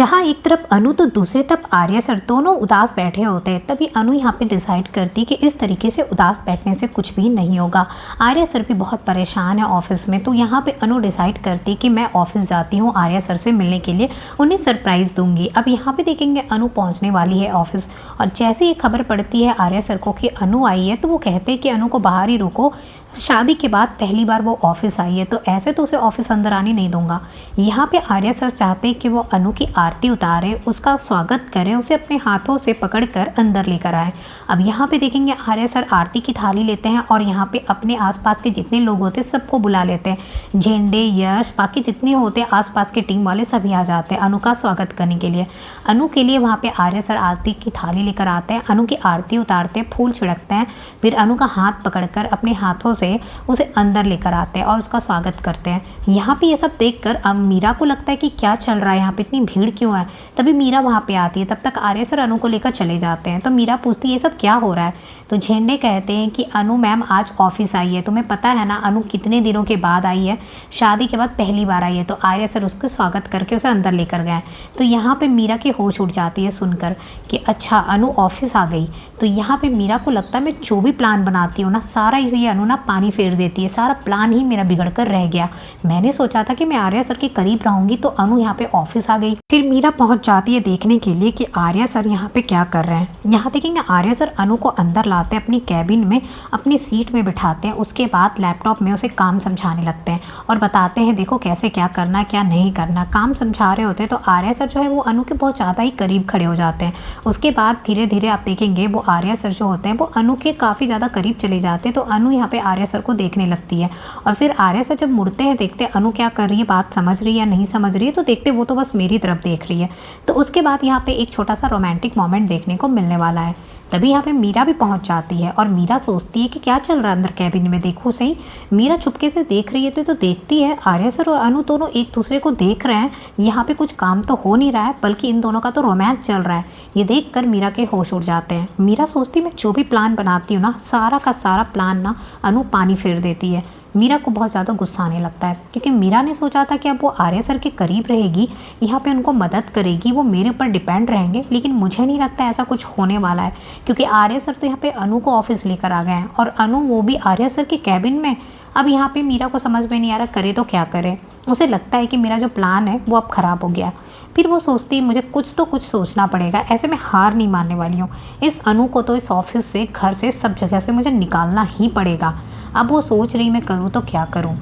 जहाँ एक तरफ अनु तो दूसरी तरफ आर्या सर दोनों उदास बैठे होते हैं। तभी अनु यहाँ पे डिसाइड करती कि इस तरीके से उदास बैठने से कुछ भी नहीं होगा। आर्या सर भी बहुत परेशान है ऑफिस में, तो यहाँ पे अनु डिसाइड करती कि मैं ऑफिस जाती हूँ आर्या सर से मिलने के लिए, उन्हें सरप्राइज़ दूंगी। अब यहाँ पे देखेंगे अनु पहुँचने वाली है ऑफिस, और जैसे ये खबर पड़ती है आर्या सर को कि अनु आई है, तो वो कहते हैं कि अनु को बाहर ही रुको, शादी के बाद पहली बार वो ऑफिस आई है, तो ऐसे तो उसे ऑफिस अंदर आने नहीं दूंगा। यहाँ पे आर्या सर चाहते हैं कि वो अनु की आरती उतारे, उसका स्वागत करें, उसे अपने हाथों से पकड़कर अंदर लेकर आए। अब यहाँ पे देखेंगे आर्या सर आरती की थाली लेते हैं और यहाँ पे अपने आसपास के जितने लोग होते हैं सबको बुला लेते हैं। झेंडे, यश, बाकी जितने होते हैं आसपास के टीम वाले सभी आ जाते हैं अनु का स्वागत करने के लिए। अनु के लिए वहाँ पे आर्या सर आरती की थाली लेकर आते हैं, अनु की आरती उतारते हैं, फूल छिड़कते हैं, फिर अनु का हाथ पकड़कर अपने हाथों से उसे अंदर लेकर आते हैं और उसका स्वागत करते हैं। यहाँ पे ये सब देखकर अब मीरा को लगता है कि क्या चल रहा है, यहाँ पे इतनी भीड़ क्यों है। तभी मीरा वहाँ पे आती है, तब तक आर्या सर अनु को लेकर चले जाते हैं। तो मीरा पूछती है ये सब क्या हो रहा है। तो झेंडे कहते हैं कि अनु मैम आज ऑफिस आई है, तुम्हें पता है ना अनु कितने दिनों के बाद आई है, शादी के बाद पहली बार आई है। तो आर्या सर उसका स्वागत करके उसे अंदर लेकर गए। तो यहाँ पे मीरा की होश उड़ जाती है सुनकर कि अच्छा अनु ऑफिस आ गई। तो यहाँ पे मीरा को लगता है मैं जो भी प्लान बनाती हूँ ना सारा इसे ये अनु ना पानी फेर देती है, सारा प्लान ही मेरा बिगड़ कर रह गया। मैंने सोचा था कि मैं आर्या सर के करीब रहूंगी, तो अनु यहाँ पे ऑफिस आ गई। फिर मीरा पहुंच जाती है देखने के लिए कि आर्या सर यहाँ पे क्या कर रहे हैं। यहाँ देखेंगे आर्या सर अनु को अंदर लाते हैं, अपनी कैबिन में अपनी सीट में बिठाते हैं, उसके बाद लैपटॉप में उसे काम समझाने लगते हैं और बताते हैं देखो कैसे क्या करना है क्या नहीं करना। काम समझा रहे होते हैं तो आर्या सर जो है वो अनु के बहुत ज़्यादा ही करीब खड़े हो जाते हैं। उसके बाद धीरे धीरे आप देखेंगे वो आर्या सर जो होते हैं वो अनु के काफ़ी ज़्यादा करीब चले जाते हैं। तो अनु यहाँ पे आर्या सर को देखने लगती है और फिर आर्या सर जब मुड़ते हैं देखते हैं अनु क्या कर रही है, बात समझ रही है या नहीं समझ रही है, तो देखते वो तो बस मेरी तरफ देख रही है। तो उसके बाद यहाँ पे एक छोटा सा रोमांटिक मोमेंट देखने को मिलने वाला है। तभी यहाँ पे मीरा भी पहुँच जाती है और मीरा सोचती है कि क्या चल रहा है अंदर कैबिन में, देखो सही। मीरा चुपके से देख रही है तो देखती है आर्या सर और अनु दोनों एक दूसरे को देख रहे हैं। यहाँ पे कुछ काम तो हो नहीं रहा है बल्कि इन दोनों का तो रोमांस चल रहा है। ये देख कर मीरा के होश उड़ जाते हैं। मीरा सोचती मैं जो भी प्लान बनाती हूँ ना सारा का सारा प्लान ना अनु पानी फेर देती है। मीरा को बहुत ज़्यादा गुस्सा आने लगता है क्योंकि मीरा ने सोचा था कि अब वो आर्या सर के करीब रहेगी, यहाँ पे उनको मदद करेगी, वो मेरे ऊपर डिपेंड रहेंगे। लेकिन मुझे नहीं लगता ऐसा कुछ होने वाला है क्योंकि आर्या सर तो यहाँ पे अनु को ऑफिस लेकर आ गए हैं और अनु वो भी आर्या सर के कैबिन में। अब यहाँ पे मीरा को समझ में नहीं आ रहा करे तो क्या करे। उसे लगता है कि मेरा जो प्लान है वो अब ख़राब हो गया। फिर वो सोचती है मुझे कुछ तो कुछ सोचना पड़ेगा, ऐसे मैं हार नहीं मानने वाली हूँ। इस अनु को तो इस ऑफिस से, घर से, सब जगह से मुझे निकालना ही पड़ेगा। अब वो सोच रही मैं करूँ तो क्या करूँ।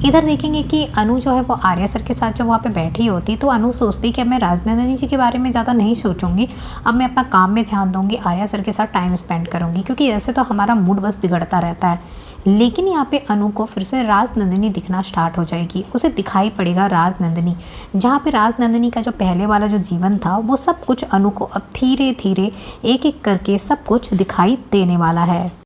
इधर देखेंगे कि अनु जो है वो आर्या सर के साथ जब वहाँ पे बैठी होती तो अनु सोचती कि अब मैं राजनंदिनी जी के बारे में ज़्यादा नहीं सोचूंगी, अब मैं अपना काम में ध्यान दूंगी, आर्या सर के साथ टाइम स्पेंड करूंगी, क्योंकि ऐसे तो हमारा मूड बस बिगड़ता रहता है। लेकिन यहाँ पे अनु को फिर से राजनंदिनी दिखना स्टार्ट हो जाएगी। उसे दिखाई पड़ेगा राजनंदिनी, जहाँ पे राजनंदिनी का जो पहले वाला जो जीवन था वो सब कुछ अनु को अब धीरे धीरे एक एक करके सब कुछ दिखाई देने वाला है।